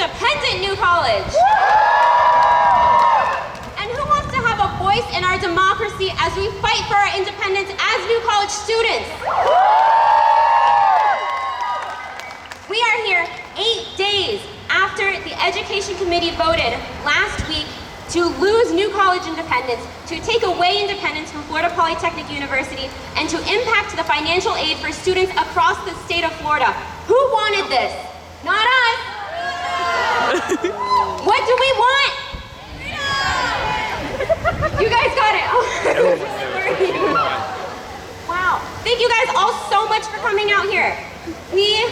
independent New College? And who wants to have a voice in our democracy as we fight for our independence as New College students? We are here 8 days after the Education Committee voted last week to lose New College independence, to take away independence from Florida Polytechnic University, and to impact the financial aid for students across the state of Florida. Who wanted this? Not us. What do we want? You guys got it. Wow. Thank you guys all so much for coming out here. We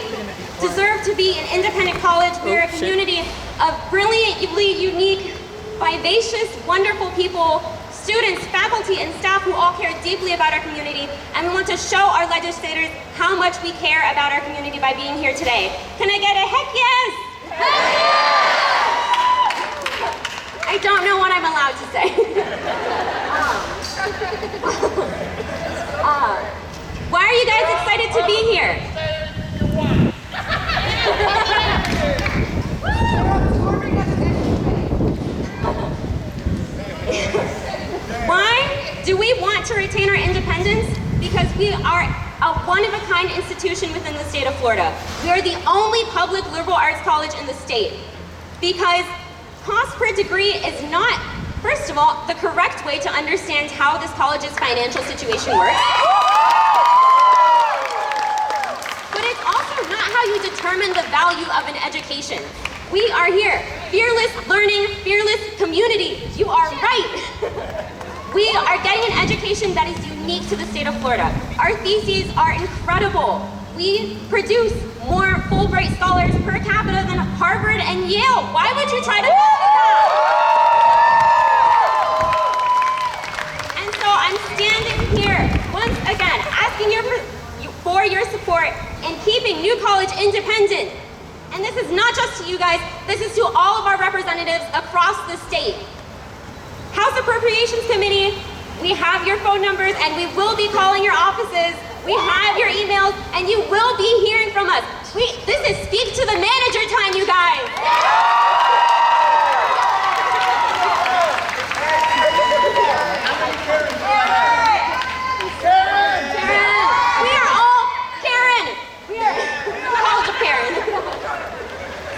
deserve to be an independent college. We are a community of brilliantly unique, vivacious, wonderful people, students, faculty, and staff who all care deeply about our community, and we want to show our legislators how much we care about our community by being here today. Can I get a heck yes? Heck yes! I don't know what I'm allowed to say. Why are you guys excited to be here? Why do we want to retain our independence? Because we are a one-of-a-kind institution within the state of Florida. We are the only public liberal arts college in the state. Because cost per degree is not, first of all, the correct way to understand how this college's financial situation works. But it's also not how you determine the value of an education. We are here. Fearless learning, fearless community. You are right. We are getting an education that is unique to the state of Florida. Our theses are incredible. We produce more Fulbright scholars per capita than Harvard and Yale. Why would you try to mess with that? And so I'm standing here once again asking for your support in keeping New College independent. And this is not just to you guys, this is to all of our representatives across the state. House Appropriations Committee, we have your phone numbers and we will be calling your offices. We have your emails and you will be hearing from us. This is speak to the manager time, you guys. We are all Karen. We are the College of Karen.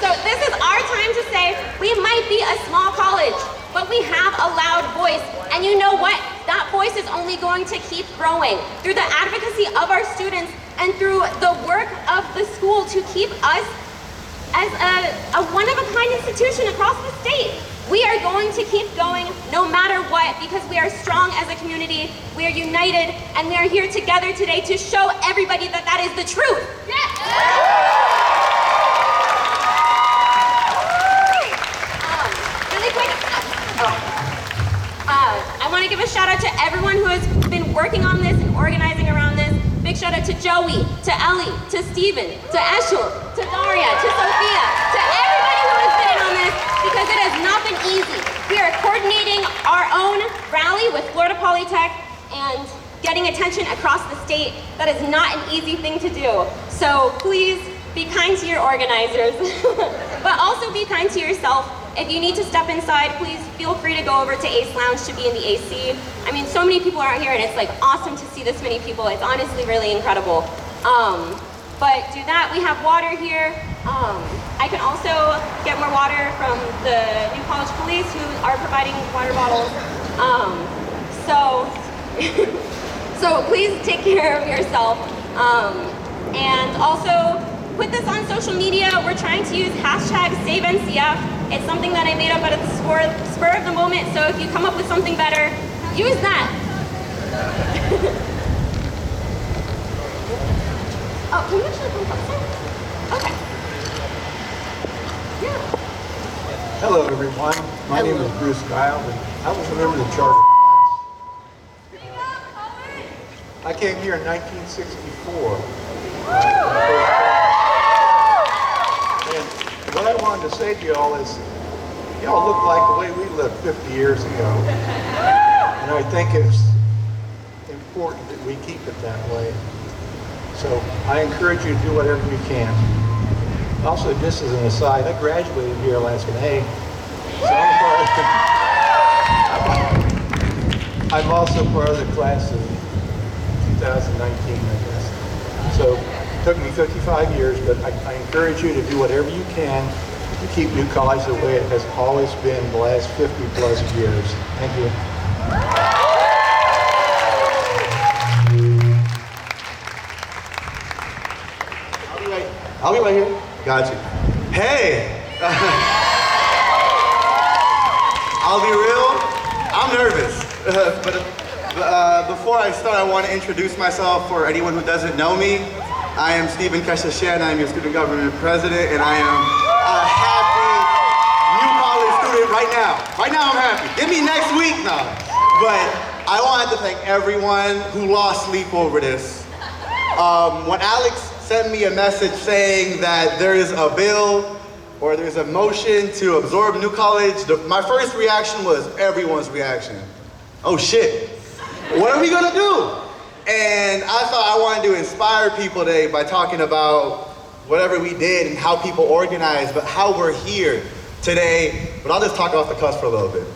So this is our time to say we might be a small college, but we have a loud voice. And you know what? That voice is only going to keep growing through the advocacy of our students and through the work of the school to keep us as a one-of-a-kind institution across the state. We are going to keep going no matter what because we are strong as a community, we are united, and we are here together today to show everybody that that is the truth. I want to give a shout out to everyone who has been working on this and organizing around this. Big shout out to Joey, to Ellie, to Steven, to Eshel, to Daria, to Sophia, to everybody who has been in on this because it has not been easy. We are coordinating our own rally with Florida Polytech and getting attention across the state. That is not an easy thing to do. So please be kind to your organizers, but also be kind to yourself. If you need to step inside, please feel free to go over to Ace Lounge to be in the AC. I mean, so many people are out here and it's like awesome to see this many people. It's honestly really incredible. But do that, we have water here. I can also get more water from the New College Police who are providing water bottles. So please take care of yourself. And also put this on social media. We're trying to use hashtag SaveNCF. It's something that I made up at the spur of the moment, so if you come up with something better, use that. Oh, can you actually come closer? Okay. Yeah. Hello, everyone. My name is Bruce Kyle, and I was a member of the charter class. I came here in 1964. What I wanted to say to y'all is, y'all look like the way we lived 50 years ago. And I think it's important that we keep it that way. So I encourage you to do whatever you can. Also, just as an aside, I graduated here last May. So I'm also part of the class of 2019, I guess. So it took me 55 years, but I encourage you to do whatever you can to keep New College the way it has always been the last 50 plus years. Thank you. I'll be right here. Got you. Hey! I'll be real, I'm nervous. But before I start, I want to introduce myself for anyone who doesn't know me. I am Stephen Keshashian, I'm your student government president, and I am a happy New College student right now. Right now I'm happy. Give me next week now. But I wanted to thank everyone who lost sleep over this. When Alex sent me a message saying that there is a bill or there's a motion to absorb New College, my first reaction was everyone's reaction. Oh shit, what are we gonna do? And I thought I wanted to inspire people today by talking about whatever we did and how people organized, but how we're here today. But I'll just talk off the cuff for a little bit.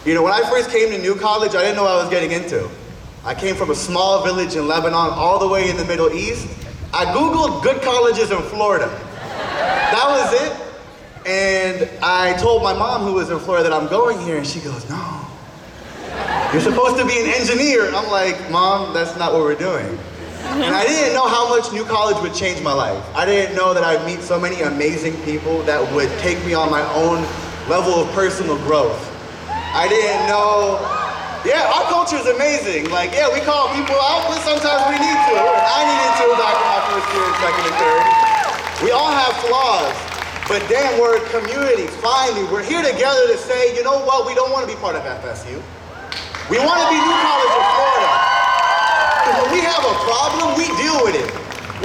You know, when I first came to New College, I didn't know what I was getting into. I came from a small village in Lebanon all the way in the Middle East. I Googled good colleges in Florida. That was it. And I told my mom, who was in Florida, that I'm going here, and she goes, no. You're supposed to be an engineer. I'm like, Mom, that's not what we're doing. And I didn't know how much New College would change my life. I didn't know that I'd meet so many amazing people that would take me on my own level of personal growth. I didn't know. Yeah, our culture is amazing. Like, yeah, we call people out, but sometimes we need to. I needed to back in my first year, second and third. We all have flaws, but damn, we're a community. Finally, we're here together to say, you know what, we don't want to be part of FSU. We want to be New College of Florida. Because when we have a problem, we deal with it.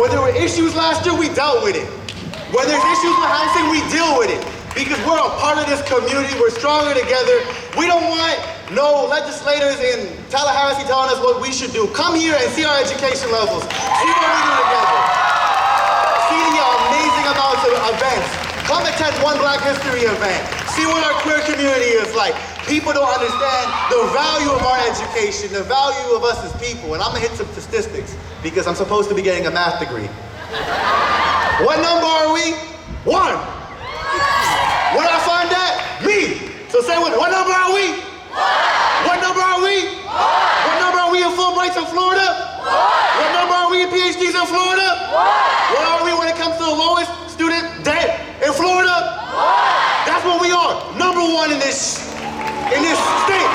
When there were issues last year, we dealt with it. When there's issues with housing, we deal with it. Because we're a part of this community, we're stronger together. We don't want no legislators in Tallahassee telling us what we should do. Come here and see our education levels. See what we do together. See the amazing amounts of events. Come attend one Black History event. See what our queer community is like. People don't understand the value of our education, the value of us as people. And I'm gonna hit some statistics because I'm supposed to be getting a math degree. What number are we? 1. Where did I find that? Me. So say what number are we? What number are we? What number are we in Fulbrights in Florida? What number are we in PhDs in Florida? What are we when it comes to the lowest student debt in Florida? That's what we are. Number 1 in this state.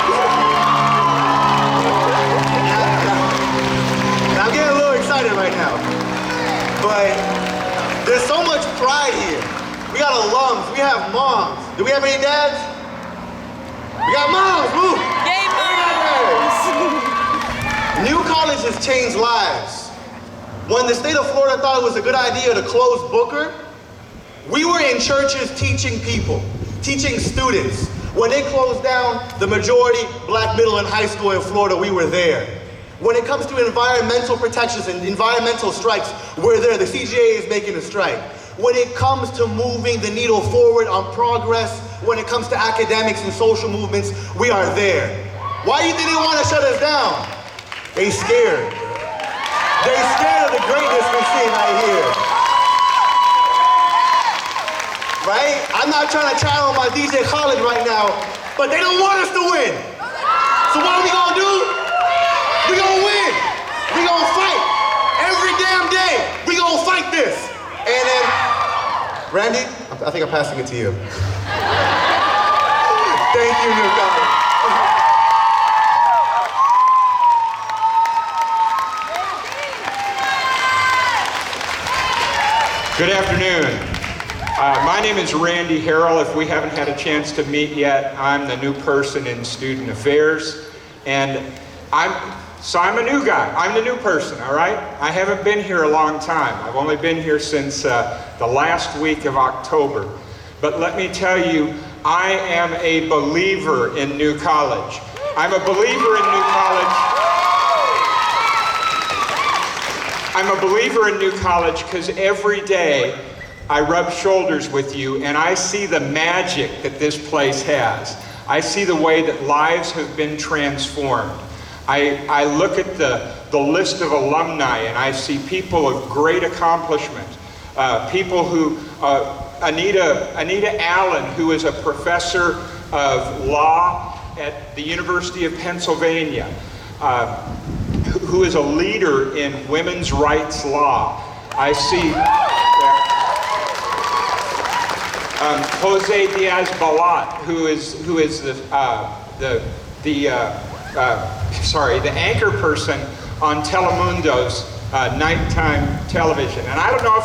Now, I'm getting a little excited right now. But there's so much pride here. We got alums, we have moms. Do we have any dads? We got moms, woo! Yay, moms! New College has changed lives. When the state of Florida thought it was a good idea to close Booker, we were in churches teaching people, teaching students. When they closed down the majority Black middle and high school in Florida, we were there. When it comes to environmental protections and environmental strikes, we're there. The CGA is making a strike. When it comes to moving the needle forward on progress, when it comes to academics and social movements, we are there. Why do you think they want to shut us down? They scared. They scared of the greatness we're seeing right here. Right? I'm not trying to channel my DJ Khaled right now, but they don't want us to win. So what are we gonna do? We gonna win. We gonna fight. Every damn day, we gonna fight this. And then, Randy, I think I'm passing it to you. Thank you, New College. Good afternoon. My name is Randy Harrell. If we haven't had a chance to meet yet, I'm the new person in student affairs. And I'm a new guy. I'm the new person, all right? I haven't been here a long time. I've only been here since the last week of October. But let me tell you, I am a believer in New College. I'm a believer in New College. I'm a believer in New College because every day I rub shoulders with you, and I see the magic that this place has. I see the way that lives have been transformed. I look at the list of alumni, and I see people of great accomplishment. People who, Anita Allen, who is a professor of law at the University of Pennsylvania, who is a leader in women's rights law. I see Jose Diaz-Balart, who is the anchor person on Telemundo's nighttime television. And I don't know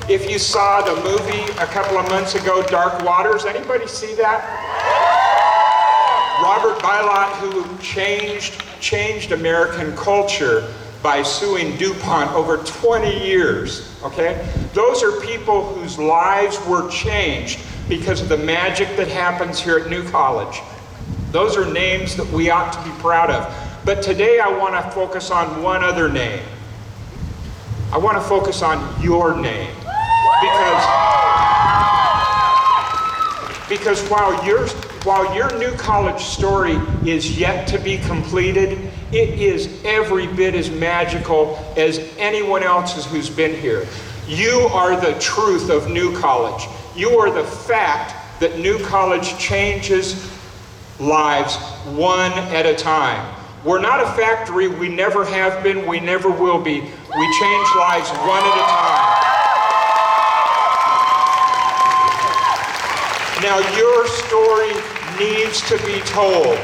if you saw the movie a couple of months ago, Dark Waters. Anybody see that? Robert Bilott, who changed American culture by suing DuPont over 20 years, okay? Those are people whose lives were changed because of the magic that happens here at New College. Those are names that we ought to be proud of. But today I want to focus on one other name. I want to focus on your name. Because while your New College story is yet to be completed, it is every bit as magical as anyone else's who's been here. You are the truth of New College. You are the fact that New College changes lives one at a time. We're not a factory. We never have been. We never will be. We change lives one at a time. Now, your story needs to be told.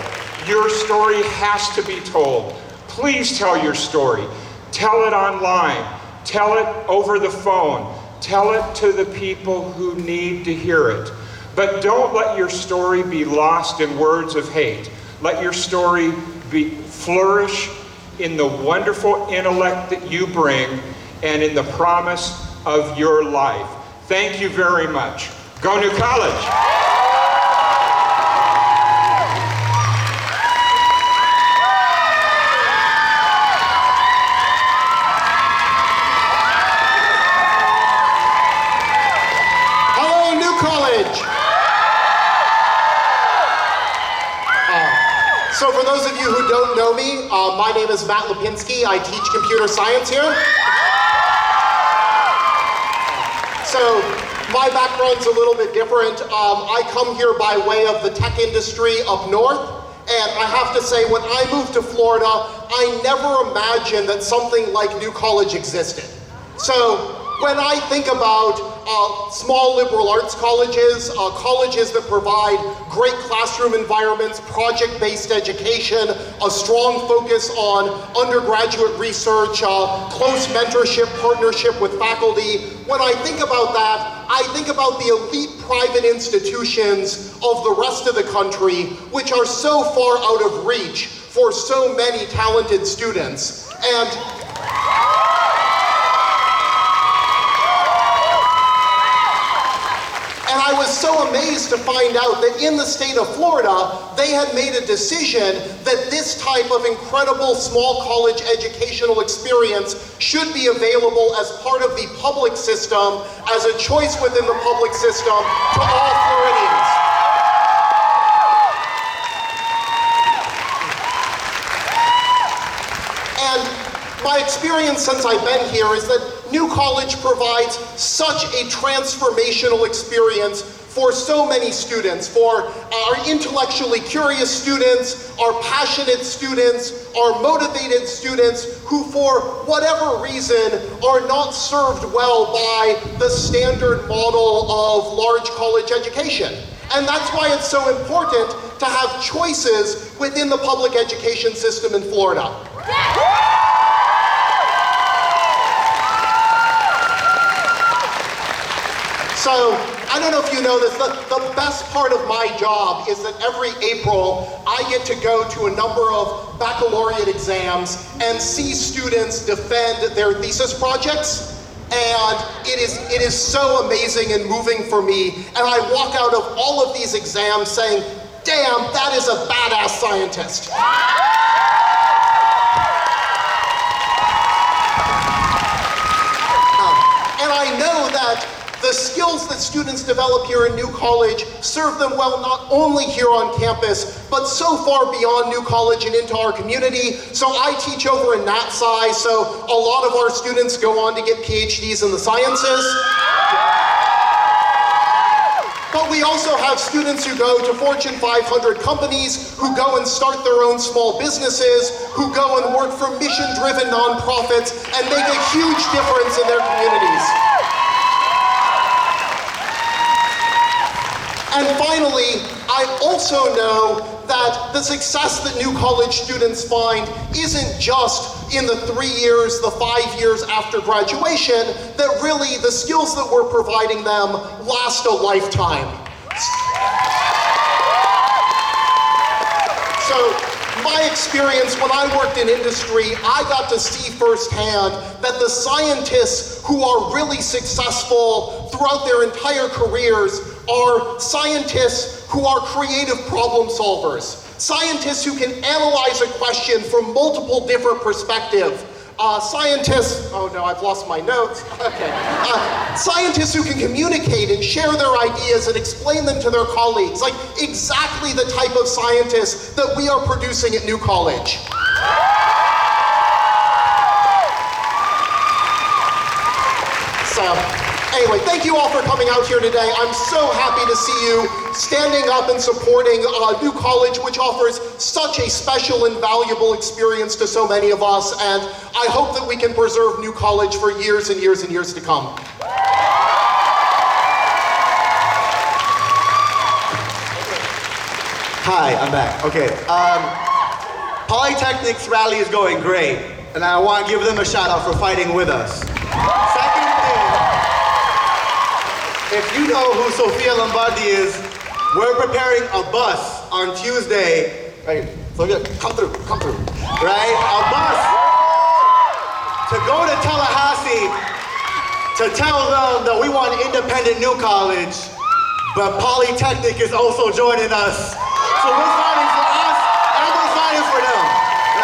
Your story has to be told. Please tell your story. Tell it online. Tell it over the phone. Tell it to the people who need to hear it. But don't let your story be lost in words of hate. Let your story flourish in the wonderful intellect that you bring and in the promise of your life. Thank you very much. Go New College! So for those of you who don't know me, my name is Matt Lipinski. I teach computer science here. So my background's a little bit different. I come here by way of the tech industry up north. And I have to say, when I moved to Florida, I never imagined that something like New College existed. So when I think about small liberal arts colleges, colleges that provide great classroom environments, project-based education, a strong focus on undergraduate research, close mentorship, partnership with faculty. When I think about that, I think about the elite private institutions of the rest of the country, which are so far out of reach for so many talented students. And I was so amazed to find out that in the state of Florida, they had made a decision that this type of incredible small college educational experience should be available as part of the public system, as a choice within the public system to all Floridians. And my experience since I've been here is that New College provides such a transformational experience for so many students, for our intellectually curious students, our passionate students, our motivated students who for whatever reason are not served well by the standard model of large college education. And that's why it's so important to have choices within the public education system in Florida. So, I don't know if you know this, the best part of my job is that every April I get to go to a number of baccalaureate exams and see students defend their thesis projects. And it is so amazing and moving for me. And I walk out of all of these exams saying, damn, that is a badass scientist. And I know that The skills that students develop here in New College serve them well not only here on campus, but so far beyond New College and into our community. So I teach over in that side, so a lot of our students go on to get PhDs in the sciences. But we also have students who go to Fortune 500 companies, who go and start their own small businesses, who go and work for mission-driven nonprofits and make a huge difference in their communities. And finally, I also know that the success that New College students find isn't just in the 3 years, the 5 years after graduation, that really the skills that we're providing them last a lifetime. So, my experience when I worked in industry, I got to see firsthand that the scientists who are really successful throughout their entire careers are scientists who are creative problem solvers. Scientists who can analyze a question from multiple different perspectives. Scientists, oh no, I've lost my notes. Okay. Scientists who can communicate and share their ideas and explain them to their colleagues. Like exactly the type of scientists that we are producing at New College. So, anyway, thank you all for coming out here today. I'm so happy to see you standing up and supporting New College, which offers such a special and valuable experience to so many of us, and I hope that we can preserve New College for years and years and years to come. Hi, I'm back. Okay. Polytechnic's rally is going great, and I want to give them a shout out for fighting with us. Second thing, if you know who Sofia Lombardi is, we're preparing a bus on Tuesday. Right, Sofia, come through, right? A bus to go to Tallahassee to tell them that we want independent New College, but Polytechnic is also joining us. So we're fighting for us, and we're fighting for them.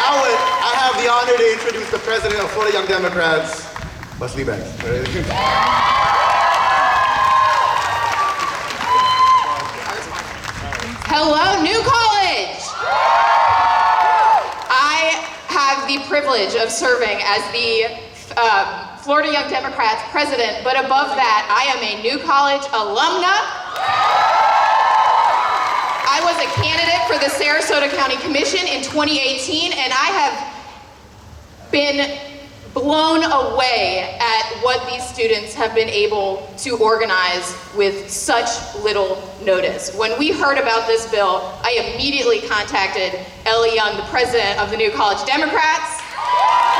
Now I have the honor to introduce the president of Florida Young Democrats, Wesley Banks. Hello, New College! I have the privilege of serving as the Florida Young Democrats president, but above that, I am a New College alumna. I was a candidate for the Sarasota County Commission in 2018, and I have been blown away at what these students have been able to organize with such little notice. When we heard about this bill, I immediately contacted Ellie Young, the president of the New College Democrats.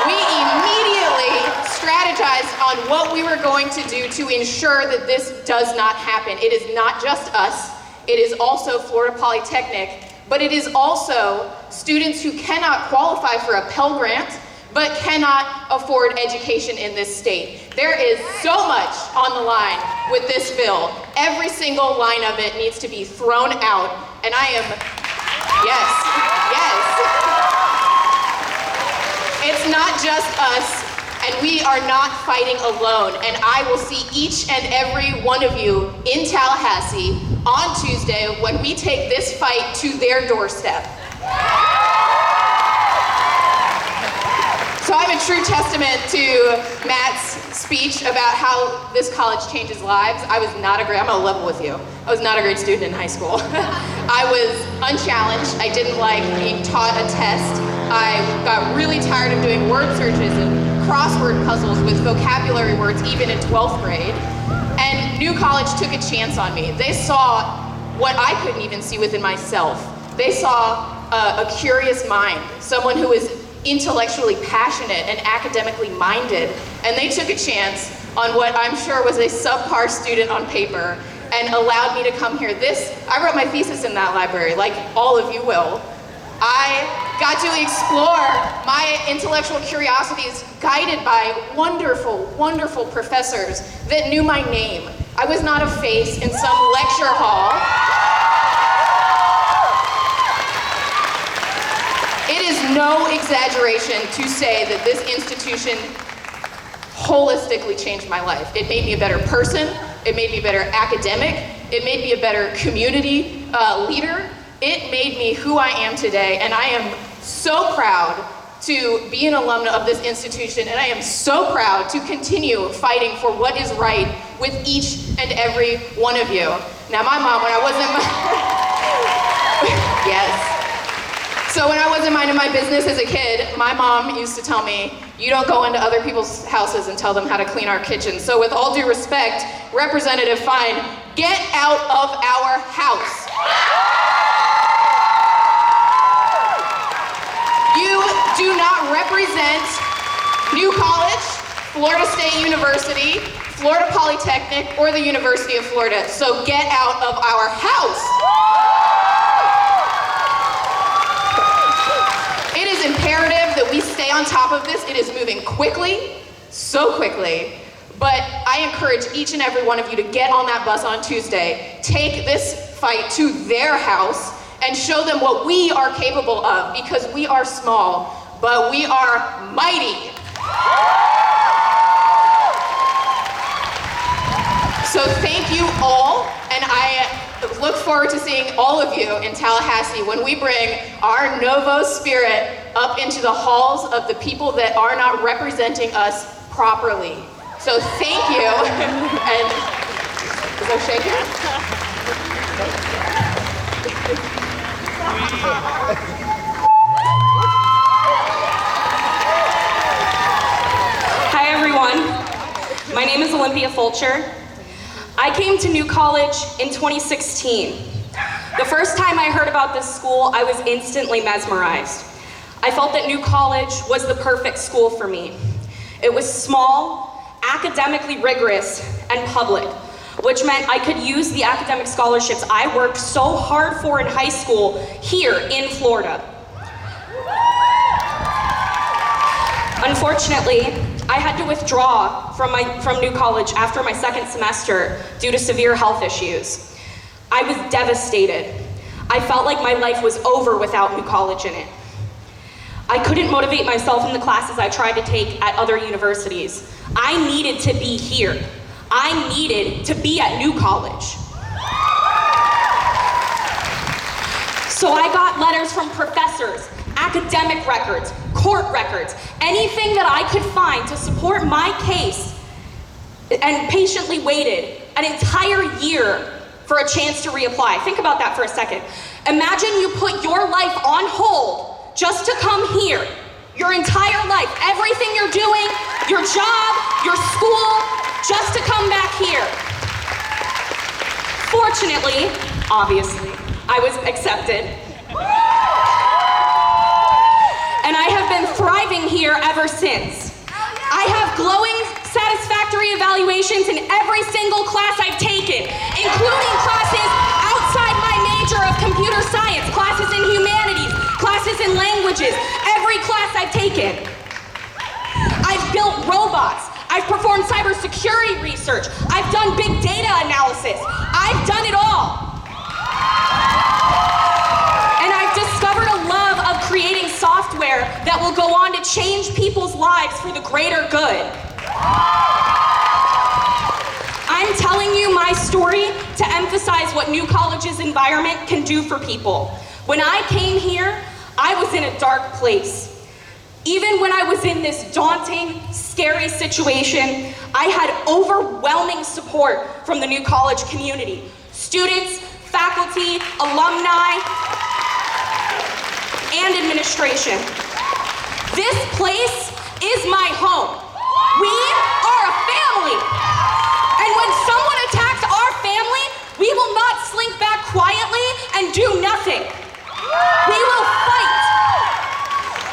We immediately strategized on what we were going to do to ensure that this does not happen. It is not just us, it is also Florida Polytechnic, but it is also students who cannot qualify for a Pell Grant, but cannot afford education in this state. There is so much on the line with this bill. Every single line of it needs to be thrown out, and I am, yes. It's not just us, and we are not fighting alone, and I will see each and every one of you in Tallahassee on Tuesday when we take this fight to their doorstep. So I'm a true testament to Matt's speech about how this college changes lives. I'm gonna level with you. I was not a great student in high school. I was unchallenged. I didn't like being taught a test. I got really tired of doing word searches and crossword puzzles with vocabulary words even in 12th grade. And New College took a chance on me. They saw what I couldn't even see within myself. They saw a curious mind, someone who was intellectually passionate and academically minded, and they took a chance on what I'm sure was a subpar student on paper and allowed me to come here. I wrote my thesis in that library, like all of you will. I got to explore my intellectual curiosities guided by wonderful, wonderful professors that knew my name. I was not a face in some lecture hall. It is no exaggeration to say that this institution holistically changed my life. It made me a better person. It made me a better academic. It made me a better community leader. It made me who I am today, and I am so proud to be an alumna of this institution, and I am so proud to continue fighting for what is right with each and every one of you. Now, my mom, when I wasn't yes. So when I wasn't minding my business as a kid, my mom used to tell me, you don't go into other people's houses and tell them how to clean our kitchen. So with all due respect, Representative Fine, get out of our house. You do not represent New College, Florida State University, Florida Polytechnic, or the University of Florida. So get out of our house. It is imperative that we stay on top of this. It is moving quickly, so quickly. But I encourage each and every one of you to get on that bus on Tuesday, take this fight to their house, and show them what we are capable of, because we are small, but we are mighty. So thank you all, and I look forward to seeing all of you in Tallahassee when we bring our Novo spirit up into the halls of the people that are not representing us properly. So thank you, and is there shaking? Hi everyone, my name is Olympia Fulcher. I came to New College in 2016. The first time I heard about this school, I was instantly mesmerized. I felt that New College was the perfect school for me. It was small, academically rigorous, and public, which meant I could use the academic scholarships I worked so hard for in high school here in Florida. Unfortunately, I had to withdraw from New College after my second semester due to severe health issues. I was devastated. I felt like my life was over without New College in it. I couldn't motivate myself in the classes I tried to take at other universities. I needed to be here. I needed to be at New College. So I got letters from professors, academic records, court records, anything that I could find to support my case, and patiently waited an entire year for a chance to reapply. Think about that for a second. Imagine you put your life on hold just to come here, your entire life, everything you're doing, your job, your school, just to come back here. Fortunately, obviously, I was accepted. And I have been thriving here ever since. I have glowing, satisfactory evaluations in every single class I've taken, including classes outside my major of computer science, classes in humanities, classes in languages, every class I've taken. I've built robots. I've performed cybersecurity research. I've done big data analysis. I've done it all. And I've discovered a love of creating software that will go on to change people's lives for the greater good. I'm telling you my story to emphasize what New College's environment can do for people. When I came here, I was in a dark place. Even when I was in this daunting, scary situation, I had overwhelming support from the New College community. Students, faculty, alumni, and administration. This place is my home. We are a family. And when someone attacks our family, we will not slink back quietly and do nothing. We will fight.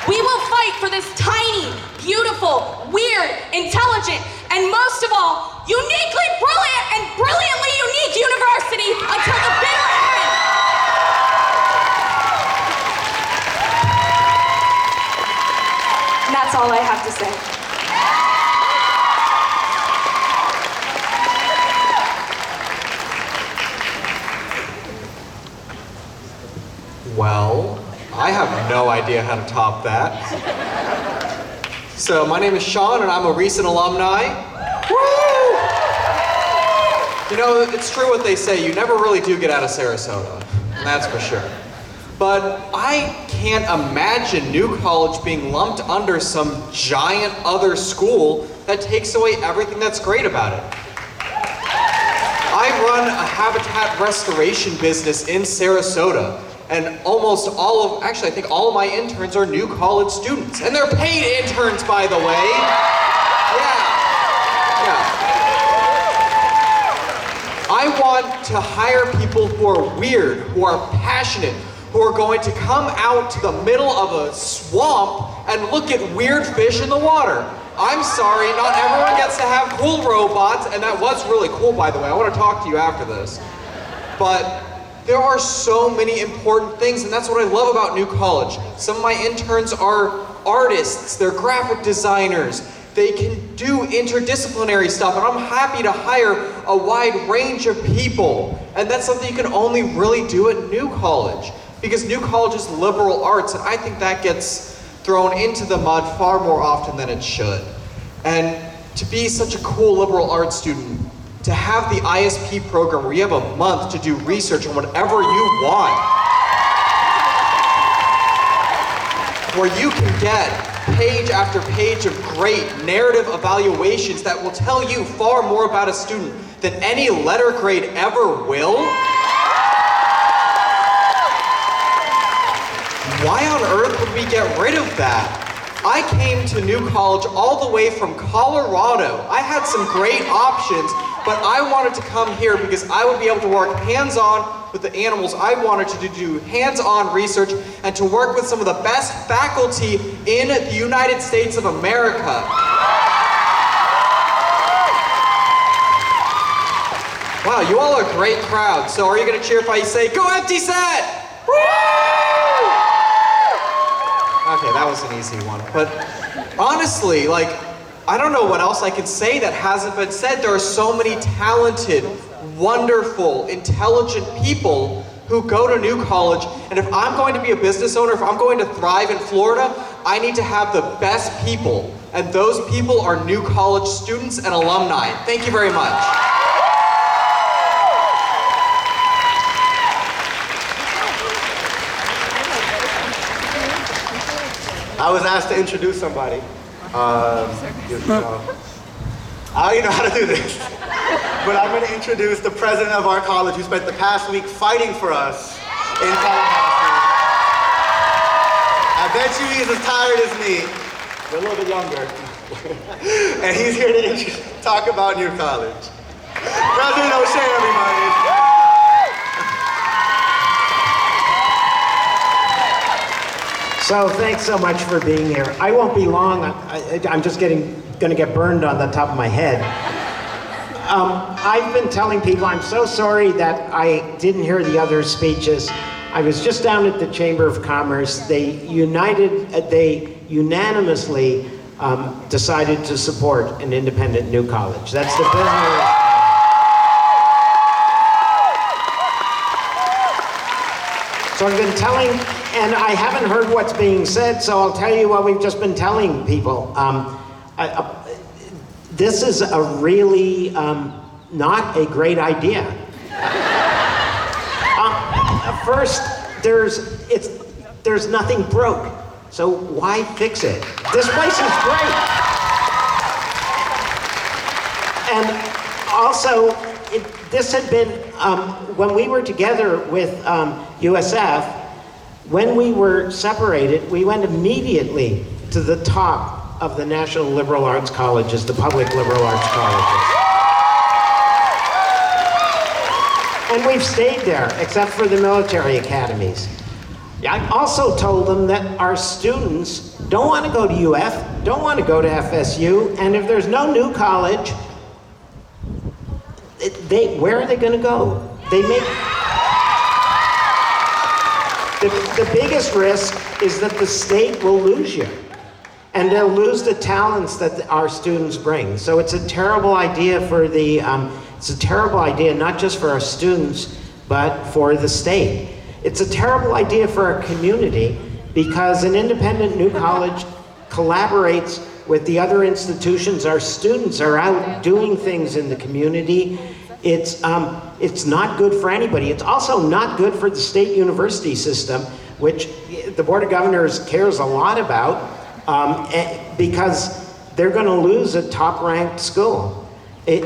We will fight for this tiny, beautiful, weird, intelligent, and most of all, uniquely brilliant and brilliantly unique university until the bitter end. And that's all I have to say. Well, I have no idea how to top that. So my name is Sean and I'm a recent alumni. Woo! You know, it's true what they say, you never really do get out of Sarasota, and that's for sure. But I can't imagine New College being lumped under some giant other school that takes away everything that's great about it. I run a habitat restoration business in Sarasota, and almost all of, actually I think all of my interns are New College students, and they're paid interns, by the way. Yeah. I want to hire people who are weird, who are passionate, who are going to come out to the middle of a swamp and look at weird fish in the water. I'm sorry, not everyone gets to have cool robots, and that was really cool, by the way. I want to talk to you after this. But there are so many important things, and that's what I love about New College. Some of my interns are artists, they're graphic designers, they can do interdisciplinary stuff, and I'm happy to hire a wide range of people. And that's something you can only really do at New College, because New College is liberal arts, and I think that gets thrown into the mud far more often than it should. And to be such a cool liberal arts student, to have the ISP program where you have a month to do research on whatever you want, where you can get page after page of great narrative evaluations that will tell you far more about a student than any letter grade ever will. Why on earth would we get rid of that? I came to New College all the way from Colorado. I had some great options, but I wanted to come here because I would be able to work hands-on with the animals. I wanted to do hands-on research and to work with some of the best faculty in the United States of America. Wow, you all are a great crowd. So are you gonna cheer if I say, "Go empty set"? Woo! Okay, that was an easy one. But honestly, like, I don't know what else I can say that hasn't been said. There are so many talented, wonderful, intelligent people who go to New College, and if I'm going to be a business owner, if I'm going to thrive in Florida, I need to have the best people, and those people are New College students and alumni. Thank you very much. I was asked to introduce somebody. I don't even know how to do this. But I'm going to introduce the president of our college who spent the past week fighting for us in Tallahassee. I bet you he's as tired as me, but a little bit younger. And he's here to talk about New College. President O'Shea, everybody. So thanks so much for being here. I won't be long. I'm just going to get burned on the top of my head. I've been telling people I'm so sorry that I didn't hear the other speeches. I was just down at the Chamber of Commerce. They unanimously decided to support an independent New College. That's the business. So I've been telling, and I haven't heard what's being said, so I'll tell you what we've just been telling people. This is a really not a great idea. First, there's nothing broke, so why fix it? This place is great. And also, this had been, when we were together with USF, when we were separated, we went immediately to the top of the National Liberal Arts Colleges, the public liberal arts colleges. And we've stayed there, except for the military academies. I also told them that our students don't want to go to UF, don't want to go to FSU, and if there's no New College, where are they going to go? The biggest risk is that the state will lose you, and they'll lose the talents that our students bring. So it's a terrible idea for it's a terrible idea not just for our students, but for the state. It's a terrible idea for our community because an independent New College collaborates with the other institutions. Our students are out doing things in the community, It's not good for anybody. It's also not good for the state university system, which the Board of Governors cares a lot about, because they're going to lose a top-ranked school. And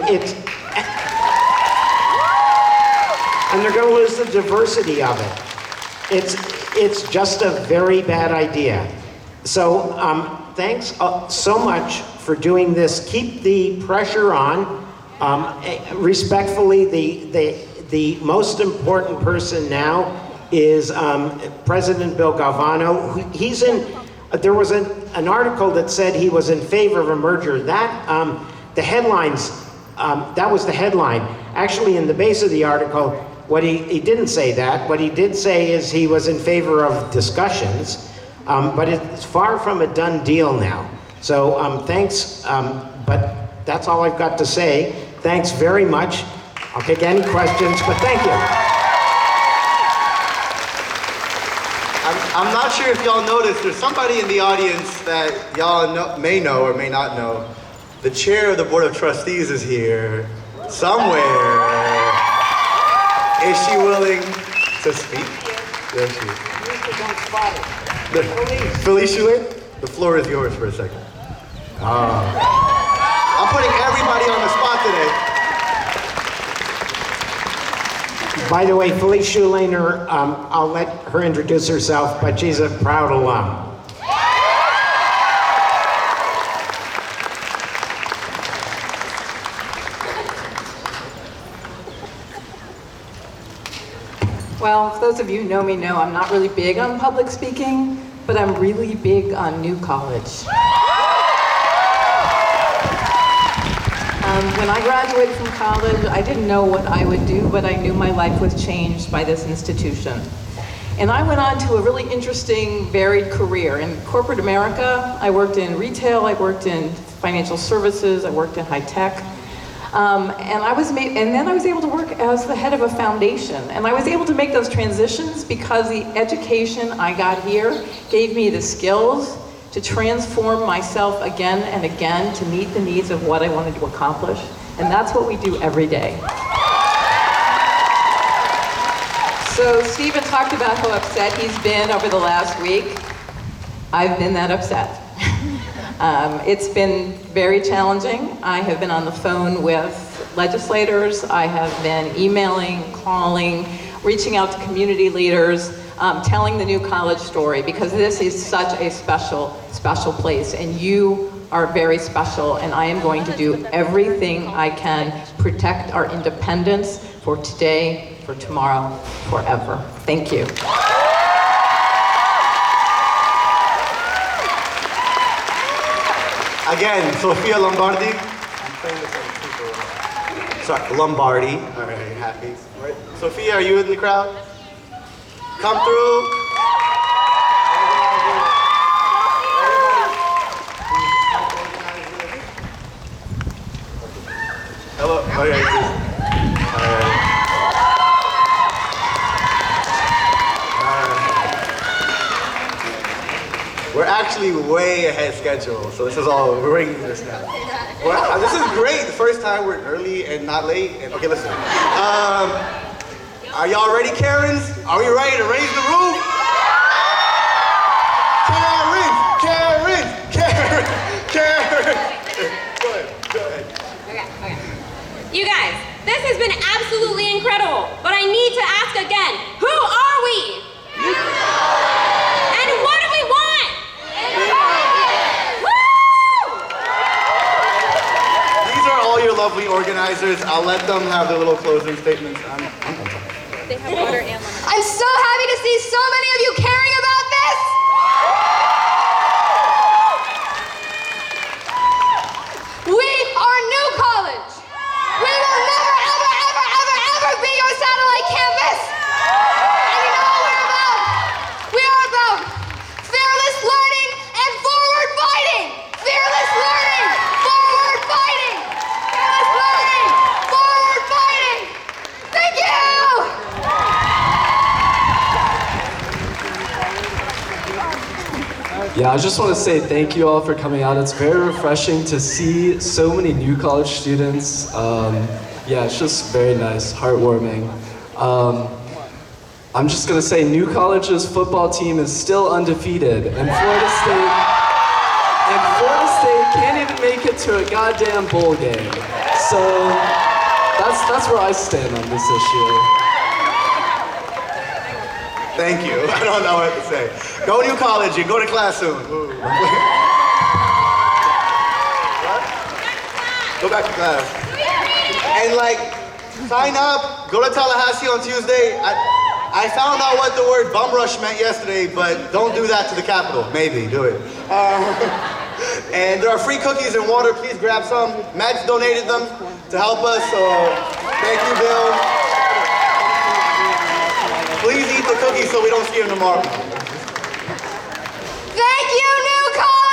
they're going to lose the diversity of it. It's just a very bad idea. So thanks so much for doing this. Keep the pressure on. Respectfully, the most important person now is President Bill Galvano. He's in. There was an article that said he was in favor of a merger. That the headlines. That was the headline. Actually, in the base of the article, what he didn't say that. What he did say is he was in favor of discussions, but it's far from a done deal now. So thanks, but that's all I've got to say. Thanks very much. I'll take any questions, but thank you. I'm not sure if y'all noticed, there's somebody in the audience that y'all may know or may not know. The chair of the Board of Trustees is here somewhere. Is she willing to speak? There she is. Felicia Lynn, the floor is yours for a second. I'm putting everybody on the spot today. By the way, Felicia Laner, I'll let her introduce herself, but she's a proud alum. Well, for those of you who know me know I'm not really big on public speaking, but I'm really big on New College. When I graduated from college, I didn't know what I would do, but I knew my life was changed by this institution. And I went on to a really interesting, varied career. In corporate America, I worked in retail, I worked in financial services, I worked in high tech. And then I was able to work as the head of a foundation. And I was able to make those transitions because the education I got here gave me the skills to transform myself again and again to meet the needs of what I wanted to accomplish. And that's what we do every day. So Stephen talked about how upset he's been over the last week. I've been that upset. It's been very challenging. I have been on the phone with legislators. I have been emailing, calling, reaching out to community leaders, telling the New College story, because this is such a special, special place, and you are very special, and I am going to do everything I can to protect our independence for today, for tomorrow, forever. Thank you. Again, Sophia Lombardi. I'm playing this on super. Sorry, Lombardi. All right, happy. All right. Sophia, are you in the crowd? Come through. Hello. Okay. We're actually way ahead schedule, so this is all, we're ringing this now. Wow, this is great. The first time we're early and not late. And okay, listen. Are y'all ready, Karens? Are we ready to raise the roof? Karen. Go ahead. Okay. You guys, this has been absolutely incredible, but I need to ask again, who are we? And what do we want? These are all your lovely organizers. I'll let them have their little closing statements. They have water and lemon. I'm so happy to see so many of you caring about this. We are New College. We will never, ever, ever, ever, ever be your satellite campus. And you know what we're about? We are about fearless learning and forward fighting. Fearless learning, forward fighting. Fearless learning, forward fighting. Thank you. Yeah, I just want to say thank you all for coming out. It's very refreshing to see so many New College students. Yeah, it's just very nice, heartwarming. I'm just gonna say New College's football team is still undefeated, and Florida State can't even make it to a goddamn bowl game. So that's where I stand on this issue. Thank you. I don't know what to say. Go New College, you go to class soon. Ooh. Go back to class. And like, sign up, go to Tallahassee on Tuesday. I found out what the word bum rush meant yesterday, but don't do that to the Capitol. Maybe, do it. And there are free cookies and water, please grab some. Matt's donated them to help us, so thank you, Bill. Please eat the cookies so we don't see them tomorrow. Thank you, New College!